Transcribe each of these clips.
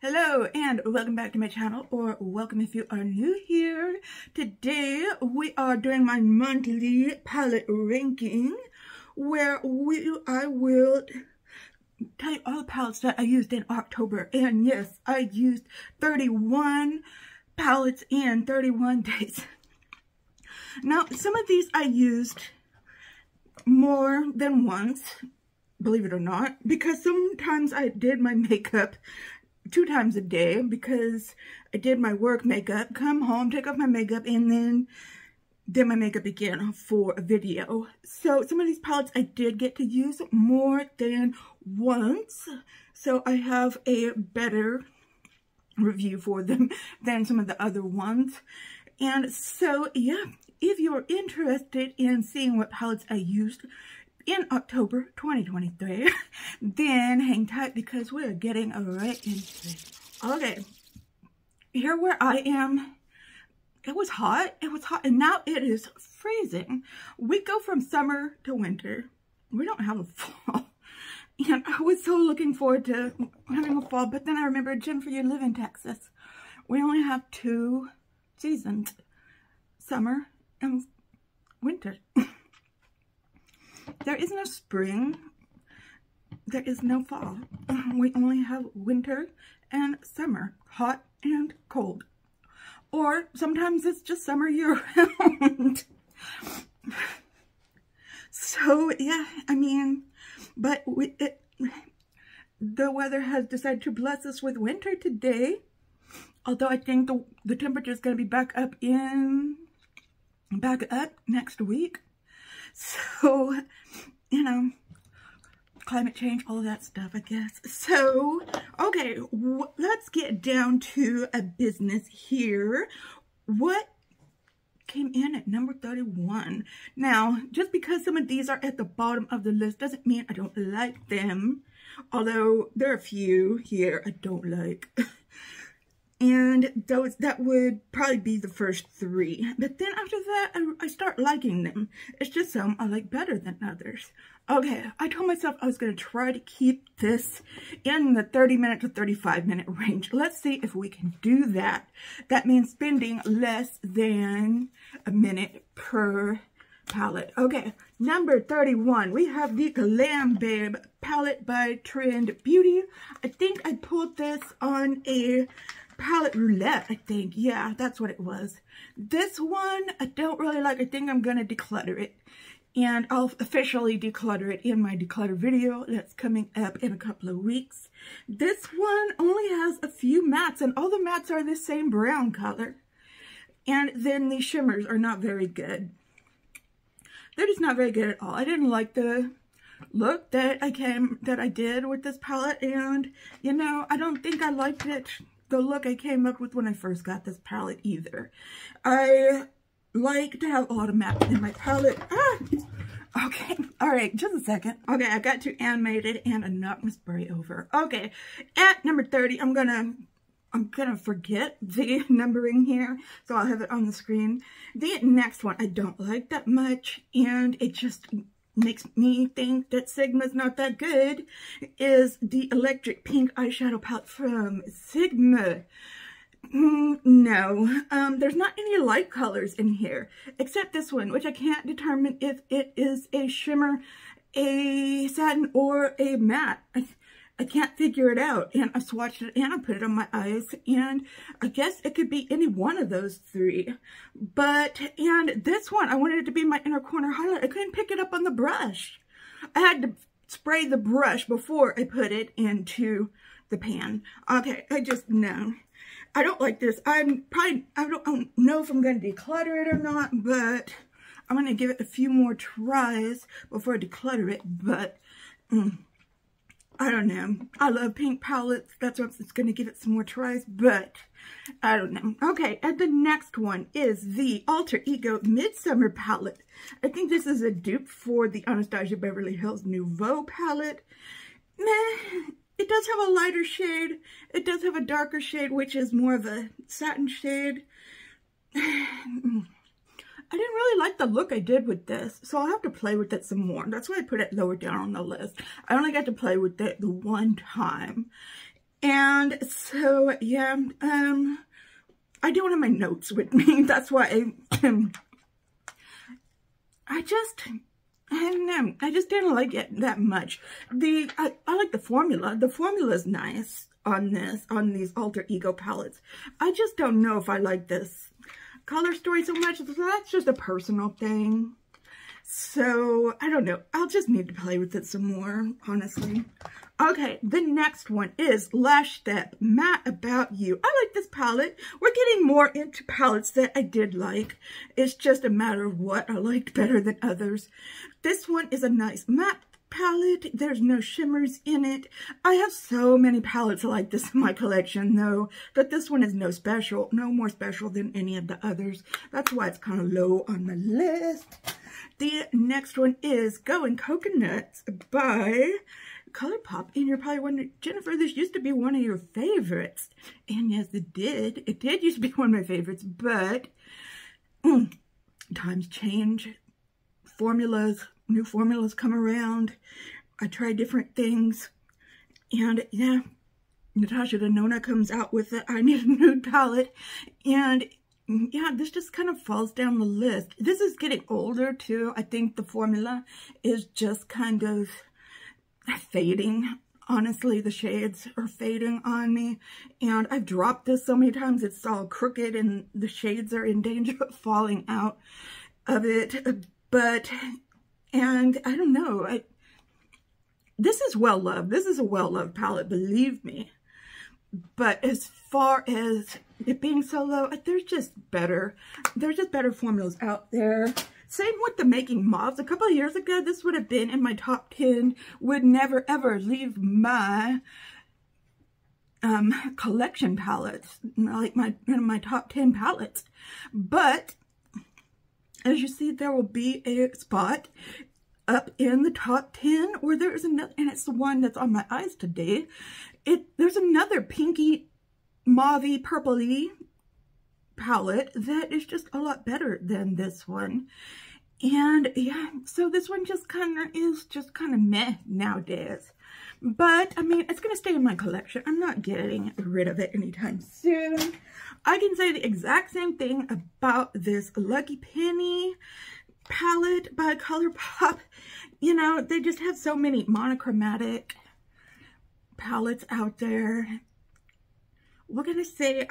Hello and welcome back to my channel, or welcome if you are new here. Today we are doing my monthly palette ranking where I will tell you all the palettes that I used in October. And yes, I used 31 palettes in 31 days. Now, some of these I used more than once, believe it or not, because sometimes I did my makeup 2 times a day because I did my work makeup, come home, take off my makeup, and then did my makeup again for a video. So some of these palettes I did get to use more than once, so I have a better review for them than some of the other ones. And so yeah, if you're interested in seeing what palettes I used in October 2023, then hang tight because we're getting right into it. Okay, here where I am, it was hot, and now it is freezing. We go from summer to winter. We don't have a fall. And I was so looking forward to having a fall, but then I remembered, Jennifer, you live in Texas. We only have 2 seasons, summer and winter. There is no spring, there is no fall. We only have winter and summer, hot and cold. Or sometimes it's just summer year round. So yeah, I mean, but the weather has decided to bless us with winter today. Although I think the temperature is going to be back up next week. So, you know, climate change, all of that stuff, I guess. So, okay, let's get down to a business here. What came in at number 31? Now, just because some of these are at the bottom of the list doesn't mean I don't like them. Although, there are a few here I don't like. And those, that would probably be the first 3. But then after that, I start liking them. It's just some I like better than others. Okay, I told myself I was going to try to keep this in the 30-minute to 35-minute range. Let's see if we can do that. That means spending less than a minute per palette. Okay, number 31, we have the Glam Babe palette by Trend Beauty. I think I pulled this on a palette roulette, I think. Yeah, that's what it was. This one I don't really like. I think I'm gonna declutter it, and I'll officially declutter it in my declutter video that's coming up in a couple of weeks. This one only has a few mattes, and all the mattes are the same brown color, and then the shimmers are not very good. They're just not very good at all. I didn't like the look that I did with this palette, and you know, I don't think I liked it, the look I came up with when I first got this palette either. I like to have a lot of mattes in my palette. Okay, all right, just a second. Okay, I got too animated and I knocked my spray over. Okay, at number 30, I'm gonna forget the numbering here, so I'll have it on the screen. The next one I don't like that much, and it just makes me think that Sigma's not that good, is the Electric Pink eyeshadow palette from Sigma. No, there's not any light colors in here, except this one, which I can't determine if it is a shimmer, a satin, or a matte. I can't figure it out, and I swatched it and I put it on my eyes, and I guess it could be any one of those 3. But, and this one, I wanted it to be my inner corner highlight. I couldn't pick it up on the brush. I had to spray the brush before I put it into the pan. Okay, no. I don't like this. I don't know if I'm going to declutter it or not, but I'm going to give it a few more tries before I declutter it, but I don't know. I love pink palettes. That's why I'm just going to give it some more tries, but I don't know. Okay, and the next one is the Alter Ego Midsummer palette. I think this is a dupe for the Anastasia Beverly Hills Nouveau palette. Meh. It does have a lighter shade. It does have a darker shade, which is more of a satin shade. I didn't really like the look I did with this, so I'll have to play with it some more. That's why I put it lower down on the list. I only got to play with it the one time. And so, yeah, I don't have my notes with me. That's why I don't know. I just didn't like it that much. I like the formula. The formula is nice on these Alter Ego palettes. I just don't know if I like this color story so much. So that's just a personal thing. So, I don't know. I'll just need to play with it some more, honestly. Okay, the next one is Lash Step Matte About You. I like this palette. We're getting more into palettes that I did like. It's just a matter of what I liked better than others. This one is a nice matte palette. There's no shimmers in it. I have so many palettes like this in my collection, though, that this one is no more special than any of the others. That's why it's kind of low on the list. The next one is Going Coconuts by ColourPop. And you're probably wondering, Jennifer, this used to be one of your favorites. And yes, it did. It did used to be one of my favorites, but times change. New formulas come around. I try different things. And yeah, Natasha Denona comes out with it. I Need a Nude palette. And yeah, this just kind of falls down the list. This is getting older too. I think the formula is just kind of fading. Honestly, the shades are fading on me. And I've dropped this so many times, it's all crooked and the shades are in danger of falling out of it. And I don't know. This is well loved. This is a well loved palette, believe me. But as far as it being so low, there's just better formulas out there. Same with the Making Mauves. A couple of years ago, this would have been in my top 10. Would never ever leave my collection palettes, like my top 10 palettes. But as you see, there will be a spot up in the top 10 where there's another, and it's the one that's on my eyes today. There's another pinky, mauvey, purpley palette that is just a lot better than this one. And yeah, so this one just kind of meh nowadays. But I mean, it's going to stay in my collection. I'm not getting rid of it anytime soon. I can say the exact same thing about this Lucky Penny palette by ColourPop. You know, they just have so many monochromatic palettes out there. What can I say?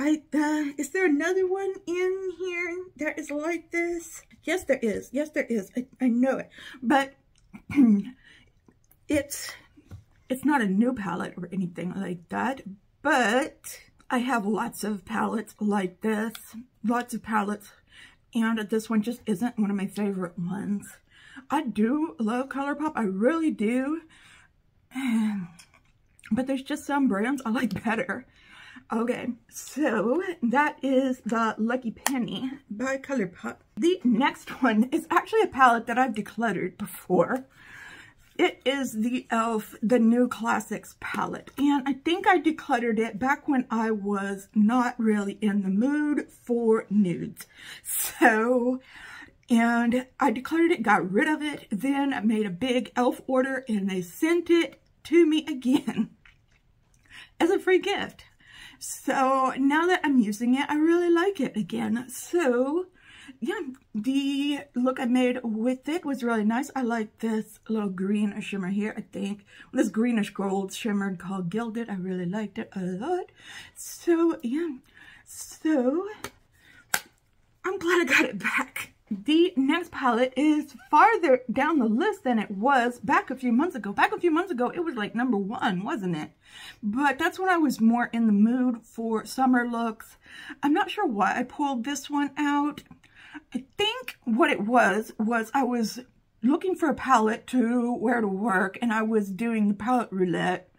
Is there another one in here that is like this? Yes, there is. Yes, there is. I know it. But it's not a new palette or anything like that. But I have lots of palettes like this. Lots of palettes. And this one just isn't one of my favorite ones. I do love ColourPop. I really do. But there's just some brands I like better. Okay, so that is the Lucky Penny by ColourPop. The next one is actually a palette that I've decluttered before. It is the e.l.f. The New Classics palette. And I think I decluttered it back when I was not really in the mood for nudes. So, and I decluttered it, got rid of it, then I made a big e.l.f. order and they sent it to me again as a free gift. So now that I'm using it, I really like it again. So yeah, the look I made with it was really nice. I like this little green shimmer here, I think. This greenish gold shimmer called Gilded. I really liked it a lot. So yeah, so I'm glad I got it back. The next palette is farther down the list than it was back a few months ago. Back a few months ago, it was like #1, wasn't it? But that's when I was more in the mood for summer looks. I'm not sure why I pulled this one out. I think what it was I was looking for a palette to wear to work, and I was doing the palette roulette,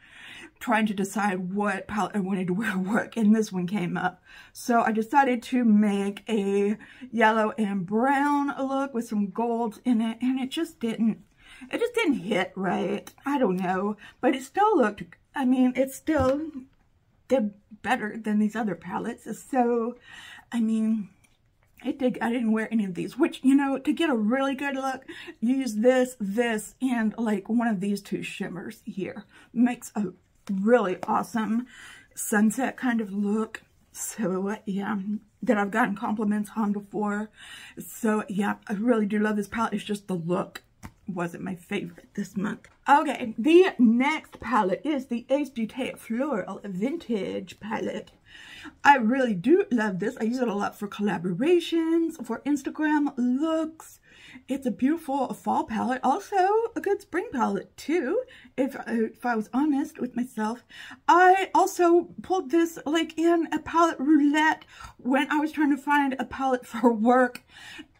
trying to decide what palette I wanted to wear to work, and this one came up. So I decided to make a yellow and brown look with some golds in it, and it just didn't hit right. I don't know, but it still looked, I mean, it still did better than these other palettes. So, I mean, I didn't wear any of these, which, you know, to get a really good look, use this, and like one of these two shimmers here. Makes a really awesome sunset kind of look. So yeah, that I've gotten compliments on before. So yeah, I really do love this palette. It's just the look wasn't my favorite this month. Okay, the next palette is the Ace Beauty Floral Vintage palette. I really do love this. I use it a lot for collaborations, for Instagram looks. It's a beautiful fall palette, also a good spring palette too, if I was honest with myself. I also pulled this like in a palette roulette when I was trying to find a palette for work,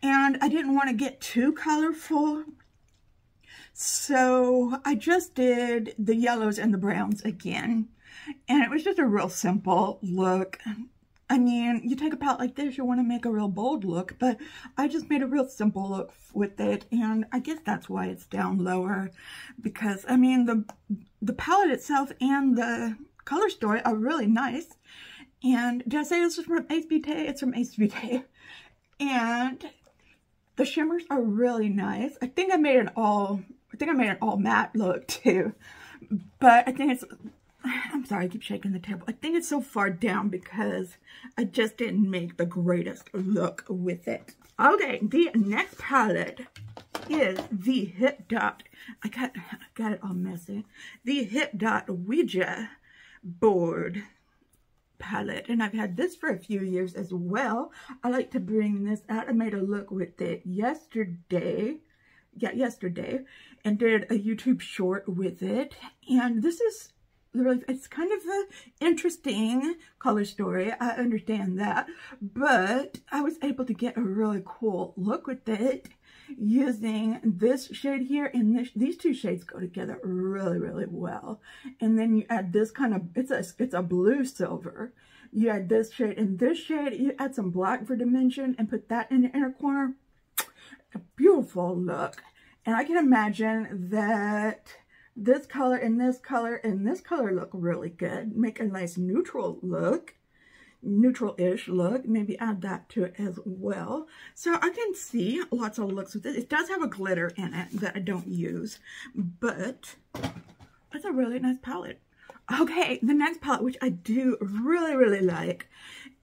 and I didn't want to get too colorful. So I just did the yellows and the browns again, and it was just a real simple look. I mean, you take a palette like this, you want to make a real bold look, but I just made a real simple look with it, and I guess that's why it's down lower, because, I mean, the palette itself and the color story are really nice. And did I say this is from Ace Beauty? It's from Ace Beauty. And the shimmers are really nice. I think I made an all matte look too, but I think it's, I'm sorry, I keep shaking the table. I think it's so far down because I just didn't make the greatest look with it. Okay, the next palette is the Hip Dot. I got it all messy. The Hip Dot Ouija board palette, and I've had this for a few years as well. I like to bring this out. I made a look with it yesterday, and did a YouTube short with it. And this is really, it's kind of an interesting color story, I understand that, but I was able to get a really cool look with it using this shade here, and these two shades go together really, really well. And then you add this kind of, it's a blue silver. You add this shade and this shade, you add some black for dimension and put that in the inner corner. A beautiful look. And I can imagine that this color and this color and this color look really good. Make a nice neutral look, neutral-ish look. Maybe add that to it as well. So I can see lots of looks with this. It does have a glitter in it that I don't use, but it's a really nice palette. Okay, the next palette, which I do really, really like,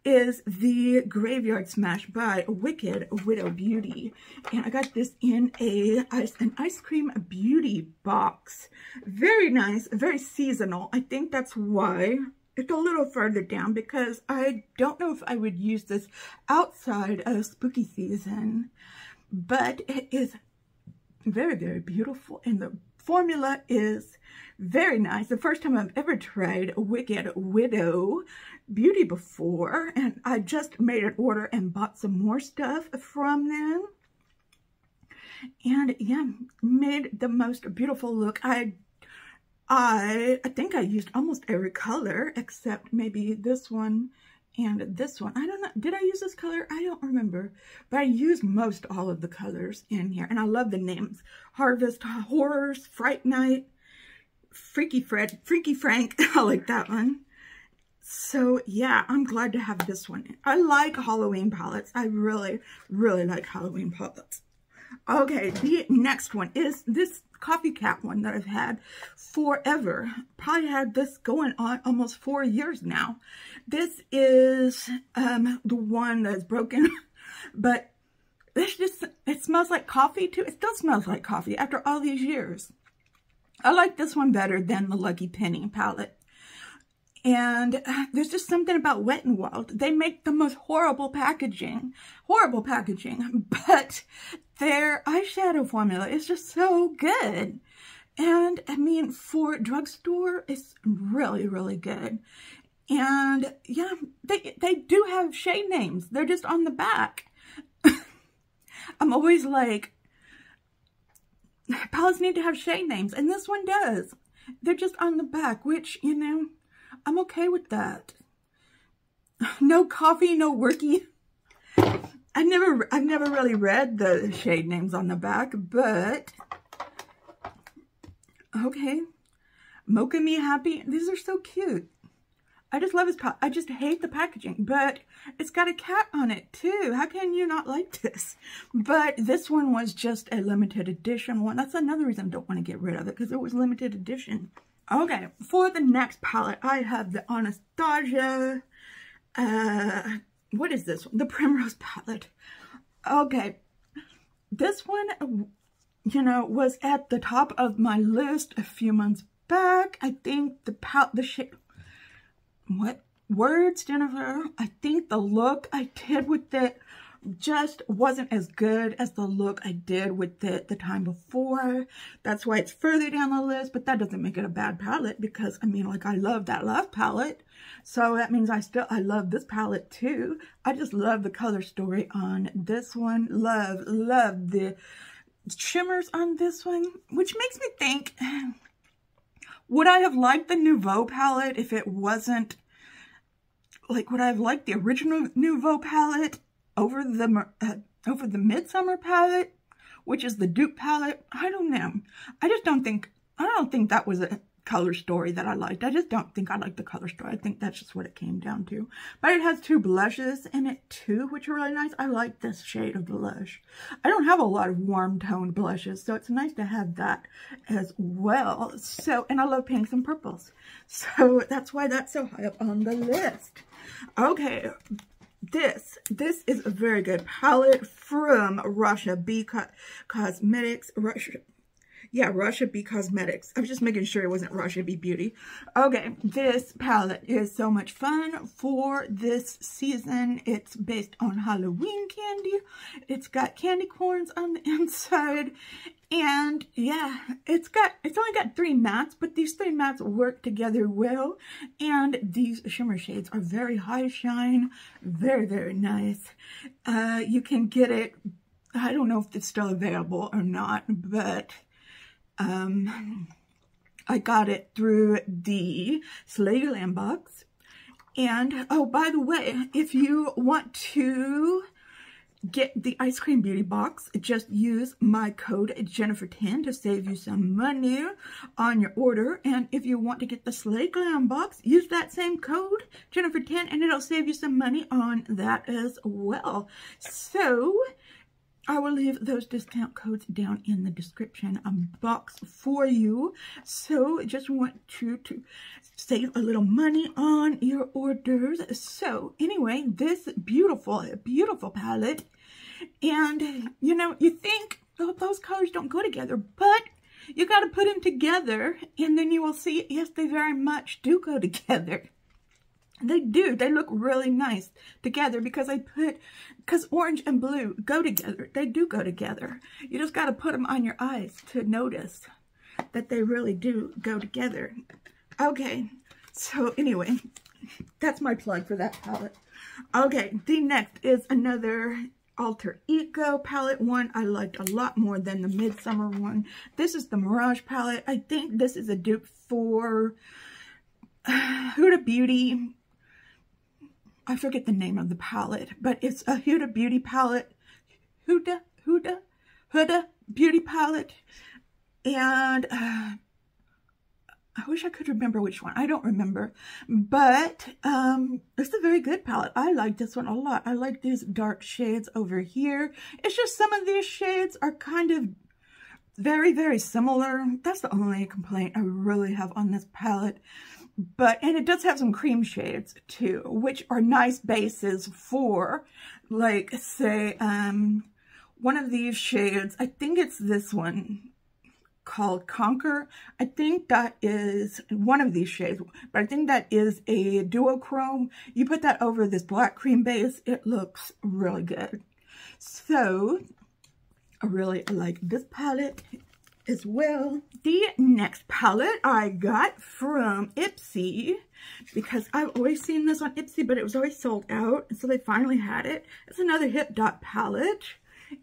is the Graveyard Smash by Wicked Widow Beauty. And I got this in an ice cream beauty box. Very nice, very seasonal. I think that's why it's a little further down, because I don't know if I would use this outside of spooky season. But it is very, very beautiful, and the formula is very nice. The first time I've ever tried Wicked Widow Beauty before, and I just made an order and bought some more stuff from them. And yeah, made the most beautiful look. I think I used almost every color except maybe this one and this one. I don't know. Did I use this color? I don't remember. But I used most all of the colors in here. And I love the names. Harvest, Horrors, Fright Night, Freaky Frank. I like that one. So yeah, I'm glad to have this one. I like Halloween palettes. I really, really like Halloween palettes. Okay, the next one is this Coffee Cat one that I've had forever. Probably had this going on almost 4 years now. This is the one that's broken, but it smells like coffee too. It still smells like coffee after all these years. I like this one better than the Lucky Penny palette. And there's just something about Wet n Wild. They make the most horrible packaging, but their eyeshadow formula is just so good. And I mean, for drugstore, it's really, really good. And yeah, they do have shade names. They're just on the back. I'm always like, palettes need to have shade names, and this one does. They're just on the back, which, you know, I'm okay with that. No coffee, no worky. I've never really read the shade names on the back, but okay. Mocha Me Happy. These are so cute. I just love this palette. I just hate the packaging, but it's got a cat on it too. How can you not like this? But this one was just a limited edition one. That's another reason I don't want to get rid of it, because it was limited edition. Okay, for the next palette, I have the Anastasia, what is this one? The Primrose palette. Okay, this one, you know, was at the top of my list a few months back. I think the shade, what words, Jennifer? I think the look I did with it just wasn't as good as the look I did with it the time before. That's why it's further down the list, but that doesn't make it a bad palette, because I mean, like, I love that last palette, so that means I love this palette too. I just love the color story on this one. Love the shimmers on this one, which makes me think, would I have liked the Nouveau palette if it wasn't, like, would I have liked the original Nouveau palette over the Midsummer palette, which is the dupe palette? I don't know. I don't think that was a color story that I liked. I just don't think I liked the color story. I think that's just what it came down to. But it has two blushes in it too, which are really nice. I like this shade of blush. I don't have a lot of warm toned blushes, so it's nice to have that as well. So, and I love pinks and purples. So that's why that's so high up on the list. Okay. This is a very good palette from Russia B Cosmetics. Russia B Cosmetics. I was just making sure it wasn't Russia B Beauty. Okay, this palette is so much fun for this season. It's based on Halloween candy. It's got candy corns on the inside. And yeah, it's only got 3 mattes, but these 3 mattes work together well. And these shimmer shades are very high shine, very, very nice. You can get it, I don't know if it's still available or not, but I got it through the Slay Glam Box. And oh, by the way, if you want to get the Eyescream Beauty Box, just use my code Jennifer10 to save you some money on your order. And if you want to get the Slay Glam Box, use that same code Jennifer10 and it'll save you some money on that as well. So I will leave those discount codes down in the description box for you. So just want you to save a little money on your orders. So anyway, this beautiful, beautiful palette. And, you know, you think, oh, those colors don't go together, but you got to put them together and then you will see, yes, they very much do go together. They do. They look really nice together because orange and blue go together. They do go together. You just got to put them on your eyes to notice that they really do go together. Okay, so anyway, that's my plug for that palette. Okay, the next is another Alter Ego palette. One I liked a lot more than the Midsummer one. This is the Mirage palette. I think this is a dupe for Huda Beauty. I forget the name of the palette, but it's a Huda Beauty palette. Huda Beauty palette. And I wish I could remember which one. I don't remember. But it's a very good palette. I like this one a lot. I like these dark shades over here. It's just some of these shades are kind of very, very similar. That's the only complaint I really have on this palette. And it does have some cream shades too, which are nice bases for, like, say, one of these shades. I think it's this one called Conquer. I think that is one of these shades, but I think that is a duochrome. You put that over this black cream base, it looks really good. So I really like this palette as well. The next palette I got from Ipsy, because I've always seen this on Ipsy, but it was always sold out, and so they finally had it. It's another Hip Dot palette,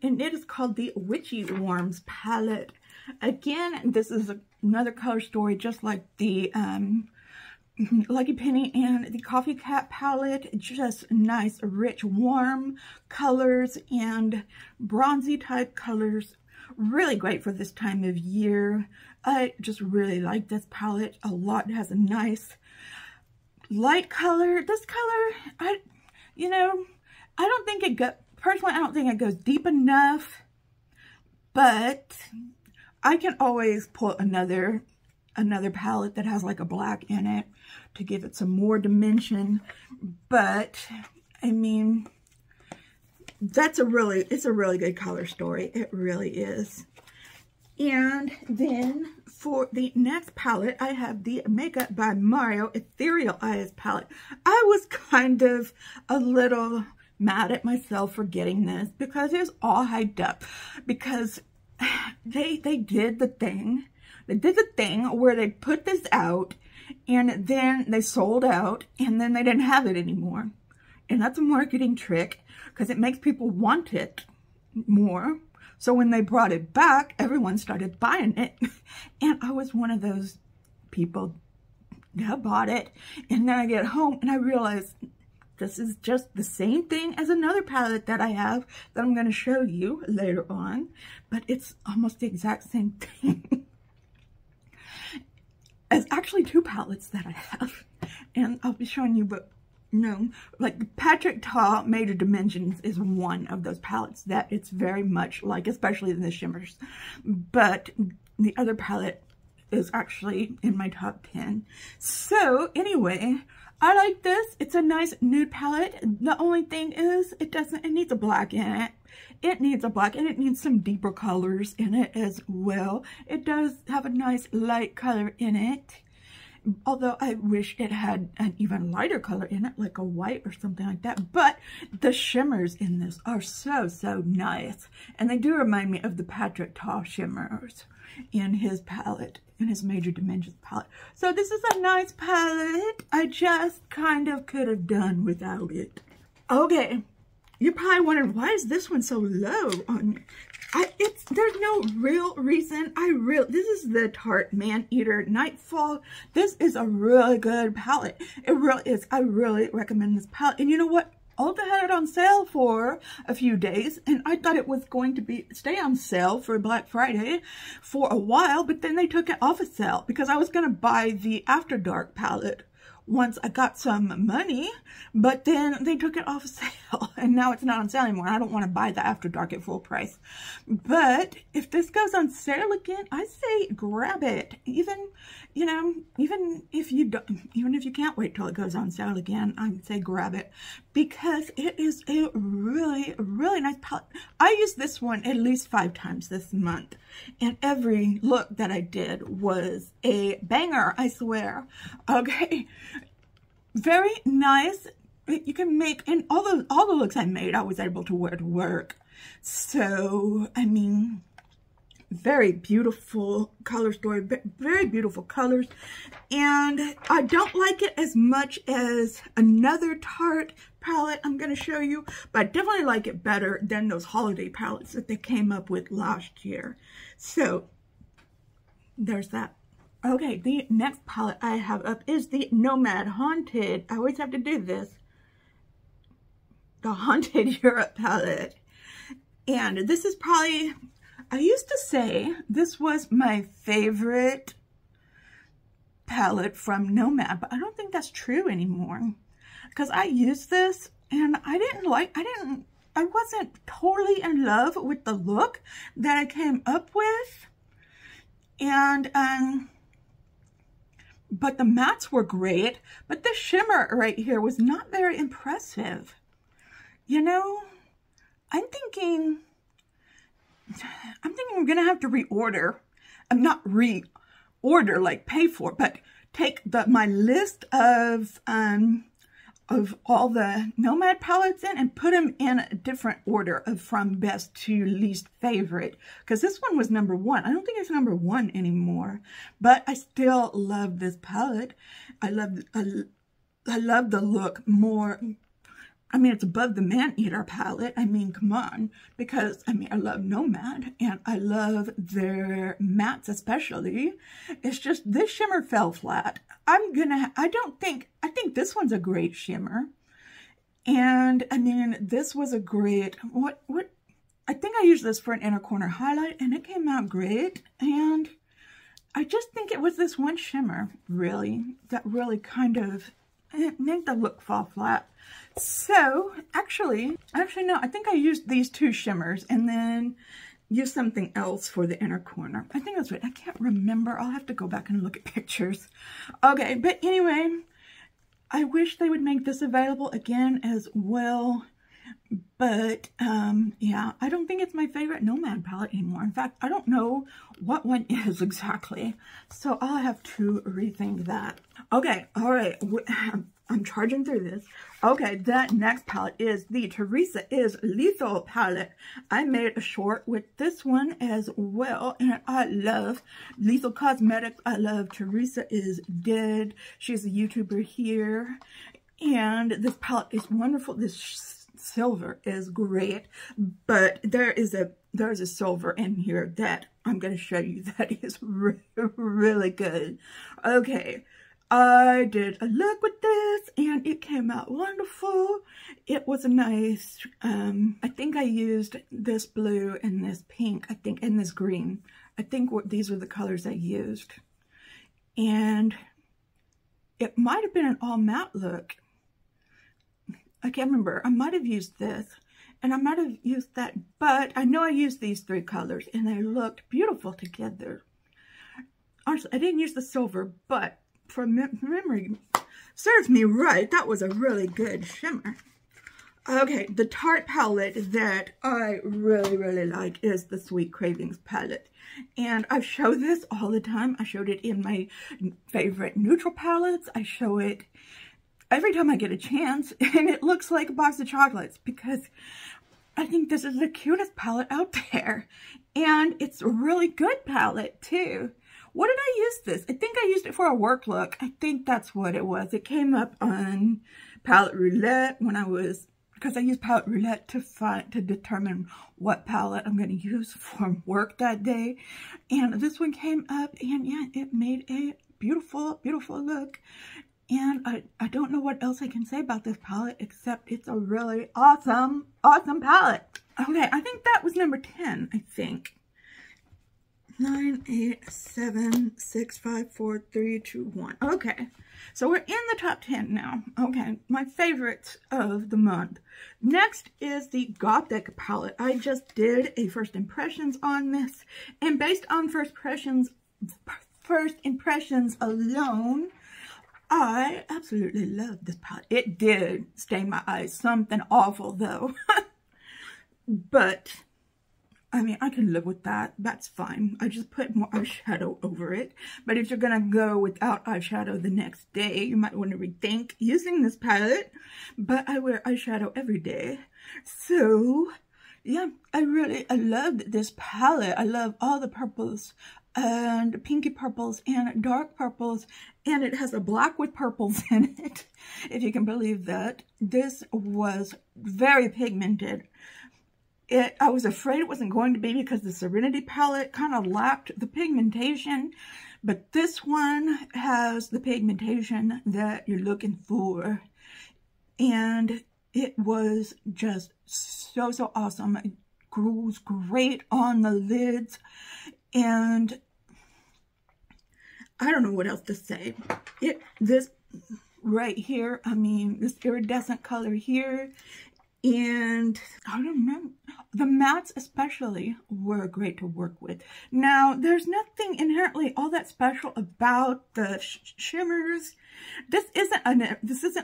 and it is called the Witchy Warms palette. Again, this is another color story, just like the Lucky Penny and the Coffee Cat palette. Just nice, rich, warm colors and bronzy type colors. Really great for this time of year. I just really like this palette a lot. It has a nice light color. This color, I don't think it personally, I don't think it goes deep enough, but I can always pull another another palette that has like a black in it to give it some more dimension. But I mean, it's a really good color story. It really is. And then for the next palette, I have the Makeup by Mario Ethereal Eyes palette. I was kind of a little mad at myself for getting this because it was all hyped up, because they did the thing. They did the thing where they put this out and then they sold out and then they didn't have it anymore. And that's a marketing trick because it makes people want it more. So when they brought it back, everyone started buying it. And I was one of those people that bought it. And then I get home and I realize this is just the same thing as another palette that I have that I'm going to show you later on. But it's almost the exact same thing. It's actually two palettes that I have. And I'll be showing you, but no, like Patrick Ta Major Dimensions is one of those palettes that it's very much like, especially in the shimmers. But the other palette is actually in my top 10. So anyway, I like this. It's a nice nude palette. The only thing is it needs a black in it. It needs a black and it needs some deeper colors in it as well. It does have a nice light color in it. Although I wish it had an even lighter color in it, like a white or something like that. But the shimmers in this are so, so nice. And they do remind me of the Patrick Ta shimmers in his palette, in his Major Dimensions palette. So this is a nice palette. I just kind of could have done without it. Okay, you're probably wondering, why is this one so low on... there's no real reason. This is the Tarte Man-Eater Nightfall. This is a really good palette. It really is. I really recommend this palette. And you know what? Ulta had it on sale for a few days, and I thought it was going to stay on sale for Black Friday for a while, but then they took it off of sale because I was going to buy the After Dark palette once I got some money, but then they took it off of sale and now it's not on sale anymore. I don't want to buy the After Dark at full price. But if this goes on sale again, I say grab it. Even if you can't wait till it goes on sale again, I'd say grab it because it is a really, really nice palette. I used this one at least 5 times this month, and every look that I did was a banger, I swear. Okay. Very nice. You can make, and all the looks I made, I was able to wear to work. So, I mean, very beautiful color story, very beautiful colors. And I don't like it as much as another Tarte palette I'm going to show you, but I definitely like it better than those holiday palettes that they came up with last year. So, there's that. Okay, the next palette I have up is the Nomad Haunted. I always have to do this. The Haunted Europe palette. And this is probably, I used to say this was my favorite palette from Nomad, but I don't think that's true anymore. Because I used this and I wasn't totally in love with the look that I came up with. And, but the mattes were great, but the shimmer right here was not very impressive. You know, I'm thinking I'm gonna have to reorder. I'm not reorder like pay for, but take my list of all the Nomad palettes in and put them in a different order of from best to least favorite. Because this one was number 1. I don't think it's number 1 anymore. But I still love this palette. I love the look more. I mean, it's above the Man-Eater palette. I mean, come on. Because, I mean, I love Nomad. And I love their mattes especially. It's just, this shimmer fell flat. I think this one's a great shimmer. And, I mean, this was a great, I think I used this for an inner corner highlight. And it came out great. And I just think it was this one shimmer, really, that really kind of made the look fall flat. So, actually, no, I think I used these 2 shimmers, and then use something else for the inner corner. I think that's right. I can't remember. I'll have to go back and look at pictures. Okay, but anyway, I wish they would make this available again as well. But, yeah, I don't think it's my favorite Nomad palette anymore. In fact, I don't know what one is exactly. So I'll have to rethink that. Okay, all right. I'm charging through this. Okay, that next palette is the Teresa is Lethal palette. I made a short with this one as well. And I love Lethal Cosmetics. I love Teresa is Dead. She's a YouTuber here. And this palette is wonderful. This silver is great, but there's a silver in here that I'm going to show you that is really good. Okay, I did a look with this and it came out wonderful. It was a nice, I think I used this blue and this pink, I think, and this green. I think these were the colors I used. And it might have been an all matte look. I can't remember. I might have used this and I might have used that, but I know I used these three colors and they looked beautiful together. Honestly, I didn't use the silver, but from memory serves me right, that was a really good shimmer. Okay, the Tarte palette that I really like is the Sweet Cravings palette. And I show this all the time. I showed it in my favorite neutral palettes. I show it every time I get a chance, and it looks like a box of chocolates because I think this is the cutest palette out there. And it's a really good palette too. What did I use this? I think I used it for a work look. I think that's what it was. It came up on Palette Roulette when because I used Palette Roulette to determine what palette I'm going to use for work that day. And this one came up and yeah, it made a beautiful look. And I don't know what else I can say about this palette except it's a really awesome palette. Okay, I think that was number 10, I think. 9, 8, 7, 6, 5, 4, 3, 2, 1. Okay, so we're in the top 10 now. Okay, my favorites of the month. Next is the Gothic palette. I just did a first impressions on this. And based on first impressions alone, I absolutely love this palette. It did stain my eyes. Something awful though. But, I mean, I can live with that. That's fine. I just put more eyeshadow over it. But if you're going to go without eyeshadow the next day, you might want to rethink using this palette. But I wear eyeshadow every day. So, yeah, I loved this palette. I love all the purples and pinky purples and dark purples, and it has a black with purples in it, if you can believe that. This was very pigmented. I was afraid it wasn't going to be because the Serenity palette kind of lacked the pigmentation, but this one has the pigmentation that you're looking for, and it was just so awesome. It goes great on the lids. And I don't know what else to say. This right here, I mean, this iridescent color here, and I don't know, the mattes especially were great to work with. Now, there's nothing inherently all that special about the shimmers. This isn't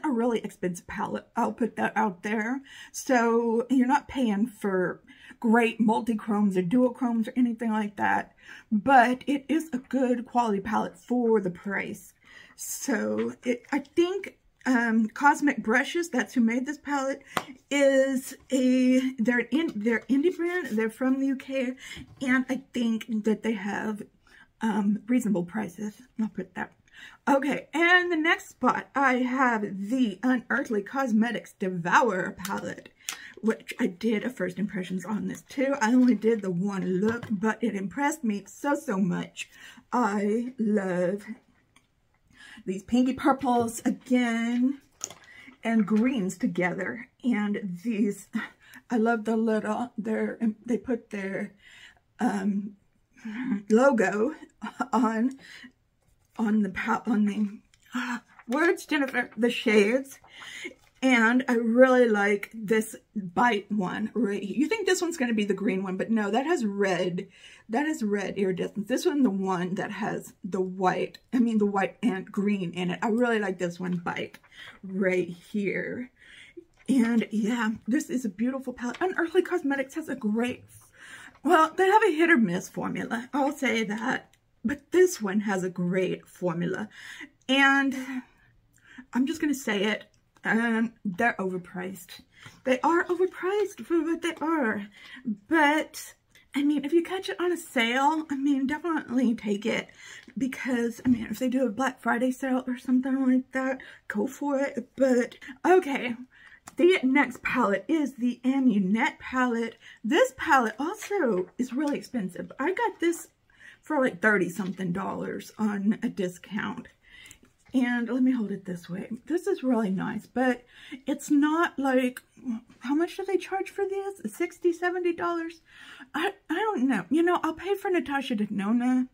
a really expensive palette. I'll put that out there. So you're not paying for great multi-chromes or duochromes or anything like that. But it is a good quality palette for the price. So I think Cosmic Brushes, that's who made this palette, is they're indie brand. They're from the UK, and I think that they have reasonable prices. I'll put that. Okay, and the next spot I have the Unearthly Cosmetics Devour palette, which I did a first impressions on this too. I only did the one look, but it impressed me so much. I love these pinky purples again and greens together, and these, I love the little, they put their logo on the words, Jennifer, the shades, And I really like this Bite one right here. You think this one's going to be the green one, but no, that has red. That has red iridescent. This one, the one that has the white, the white and green in it. I really like this one, Bite, right here. And yeah, this is a beautiful palette. Unearthly Cosmetics has a great, well, they have a hit or miss formula. I'll say that. But this one has a great formula. And I'm just going to say it. They're overpriced. They are overpriced for what they are. But, if you catch it on a sale, definitely take it. Because, if they do a Black Friday sale or something like that, go for it. But, okay. The next palette is the Amunet palette. This palette also is really expensive. I got this for like $30-something on a discount. And let me hold it this way. This is really nice, but it's not like, how much do they charge for this? $60, $70? I don't know. I'll pay for Natasha Denona.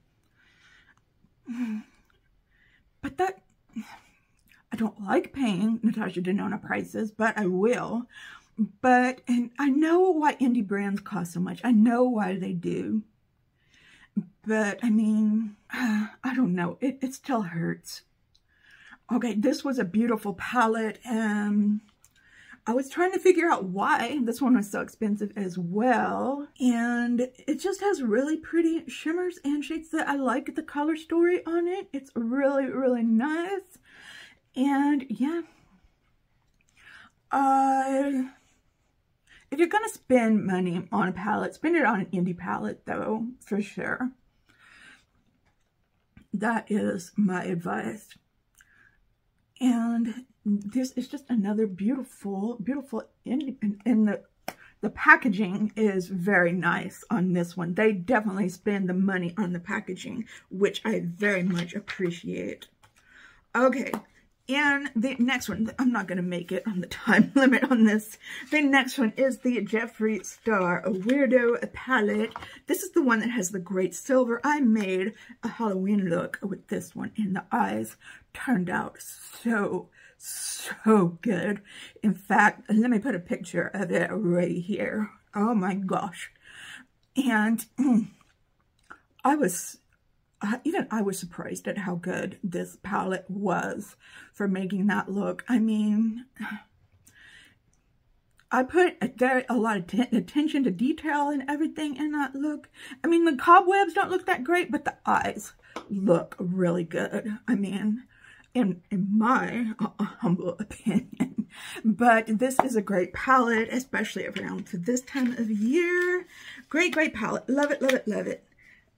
But that, I don't like paying Natasha Denona prices, but I will. And I know why indie brands cost so much. I know why they do. But, I don't know. It still hurts. Okay, this was a beautiful palette. I was trying to figure out why this one was so expensive as well. And it just has really pretty shimmers and shades that I like the color story on it. It's really, really nice. And yeah. If you're going to spend money on a palette, spend it on an indie palette though, for sure. That is my advice. And this is just another beautiful, beautiful indie, and the packaging is very nice on this one. They definitely spend the money on the packaging, which I very much appreciate. Okay, and the next one, I'm not going to make it on the time limit on this. The next one is the Jeffree Star Weirdo palette. This is the one that has the great silver. I made a Halloween look with this one, and the eyes turned out so good. In fact, let me put a picture of it right here. Oh my gosh. And I was surprised at how good this palette was for making that look. I put a lot of attention to detail and everything in that look. The cobwebs don't look that great, but the eyes look really good. In my humble opinion. But this is a great palette, especially around to this time of year. Great palette. Love it, love it, love it.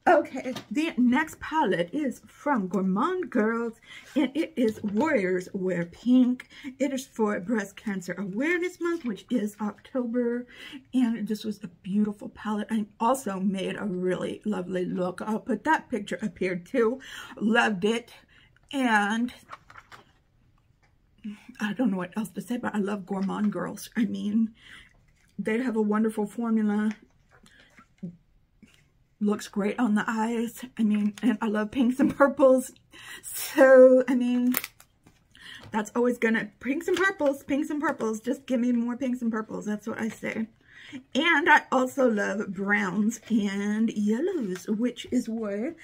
Okay, the next palette is from Gourmand Girls, and it is Warriors Wear Pink. It is for Breast Cancer Awareness Month, which is October, and this was a beautiful palette. I also made a really lovely look. I'll put that picture up here too. Loved it, and I don't know what else to say, but I love Gourmand Girls. They have a wonderful formula. Looks great on the eyes. And I love pinks and purples. So, that's always gonna, pinks and purples. Just give me more pinks and purples. That's what I say. And I also love browns and yellows, which is where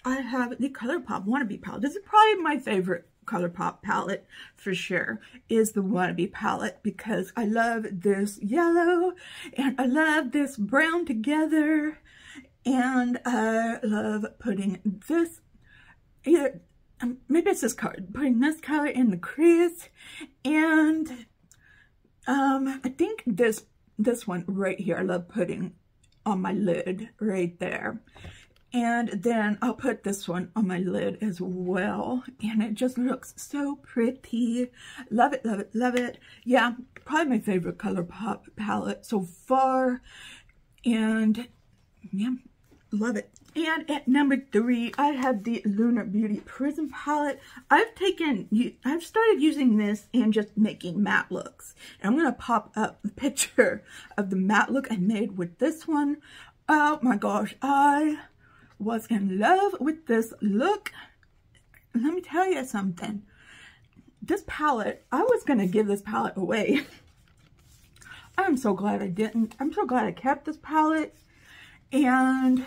I have the ColourPop Wannabe palette. This is probably my favorite ColourPop palette for sure, is the Wannabe palette, because I love this yellow and I love this brown together. And I love putting this, maybe it's this color, putting this color in the crease. And I think this one right here, I love putting on my lid right there. And then I'll put this one on my lid as well. And it just looks so pretty. Love it, love it, love it. Yeah, probably my favorite ColourPop palette so far. And yeah, love it. And at number 3, I have the Lunar Beauty Prism palette. I've started using this and just making matte looks. And I'm going to pop up the picture of the matte look I made with this one. Oh my gosh, I was in love with this look. Let me tell you something. this palette, I was going to give this palette away. I'm so glad I didn't. I'm so glad I kept this palette. And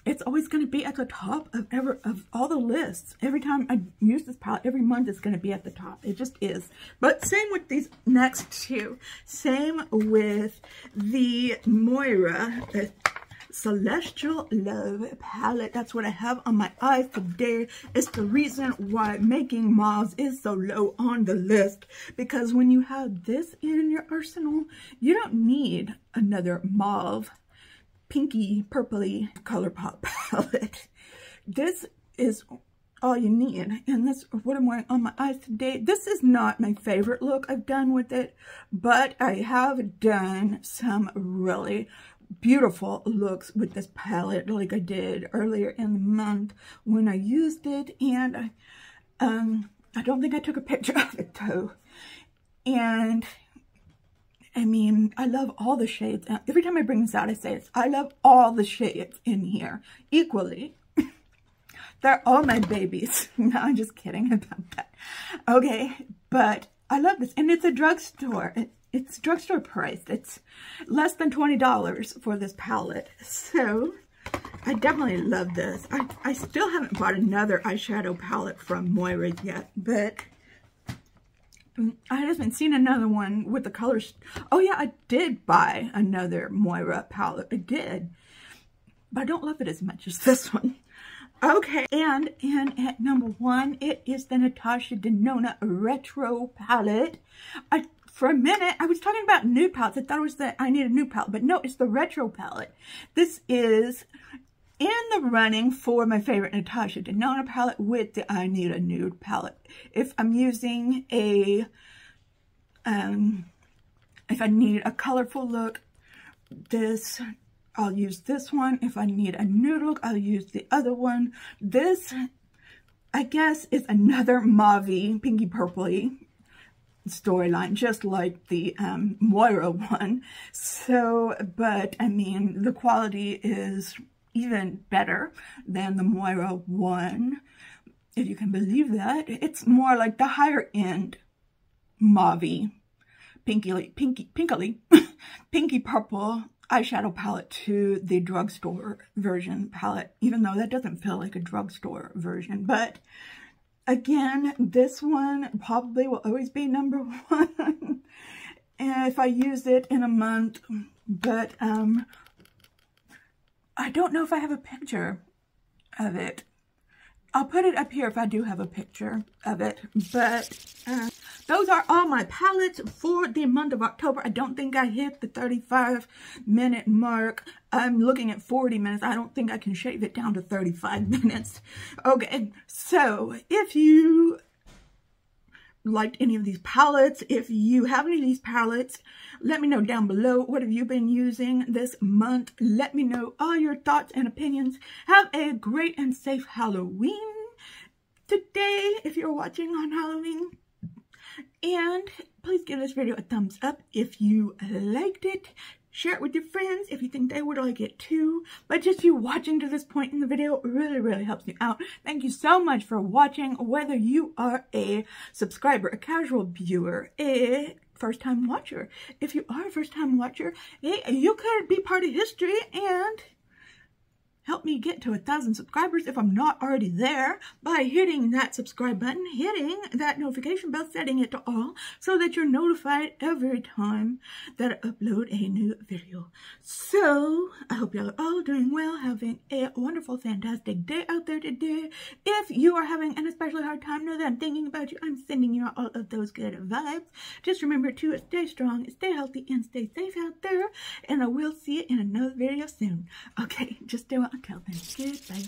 it's always going to be at the top of all the lists. Every time I use this palette, every month it's going to be at the top. It just is. But same with these next two. Same with the Moira Celestial Love palette. That's what I have on my eyes today. It's the reason why making mauves is so low on the list, because when you have this in your arsenal, you don't need another mauve, pinky, purpley ColourPop palette. This is all you need, and this is what I'm wearing on my eyes today. This is not my favorite look I've done with it, but I have done some really beautiful looks with this palette, like I did earlier in the month when I used it. And I don't think I took a picture of it though. And I mean, I love all the shades. Every time I bring this out, I say I love all the shades in here equally. They're all my babies. No, I'm just kidding about that. Okay, but I love this, and it's a drugstore. It's drugstore priced. It's less than $20 for this palette. So I definitely love this. I still haven't bought another eyeshadow palette from Moira yet, but I haven't seen another one with the colors. Oh yeah, I did buy another Moira palette. I did, but I don't love it as much as this one. Okay, and at number 1, it is the Natasha Denona Retro palette. For a minute, I was talking about nude palettes. I thought it was that I need a nude palette, but no, it's the retro palette. This is in the running for my favorite Natasha Denona palette with the I Need a Nude palette. If I'm using if I need a colorful look, I'll use this one. If I need a nude look, I'll use the other one. This, I guess, is another mauve-y, pinky purpley storyline, just like the Moira one. So, but I mean, the quality is even better than the Moira one, if you can believe that. It's more like the higher end mauve-y, pinky purple eyeshadow palette to the drugstore version palette, even though that doesn't feel like a drugstore version. But again, this one probably will always be number 1 if I use it in a month. But I don't know if I have a picture of it. I'll put it up here if I do have a picture of it. But those are all my palettes for the month of October. I don't think I hit the 35-minute mark. I'm looking at 40 minutes. I don't think I can shave it down to 35 minutes. Okay, so if you liked any of these palettes, if you have any of these palettes, let me know down below. What have you been using this month? Let me know all your thoughts and opinions. Have a great and safe Halloween today if you're watching on Halloween. And please give this video a thumbs up if you liked it. Share it with your friends if you think they would like it too. But just you watching to this point in the video really helps me out. Thank you so much for watching, whether you are a subscriber, a casual viewer, a first-time watcher. If you are a first-time watcher, hey, you could be part of history and help me get to 1,000 subscribers if I'm not already there by hitting that subscribe button, hitting that notification bell, setting it to all so that you're notified every time that I upload a new video. So I hope y'all are all doing well, having a wonderful, fantastic day out there today. If you are having an especially hard time, know that I'm thinking about you. I'm sending you all of those good vibes. Just remember to stay strong, stay healthy, and stay safe out there. And I will see you in another video soon. Okay, just do it. Until then, goodbye.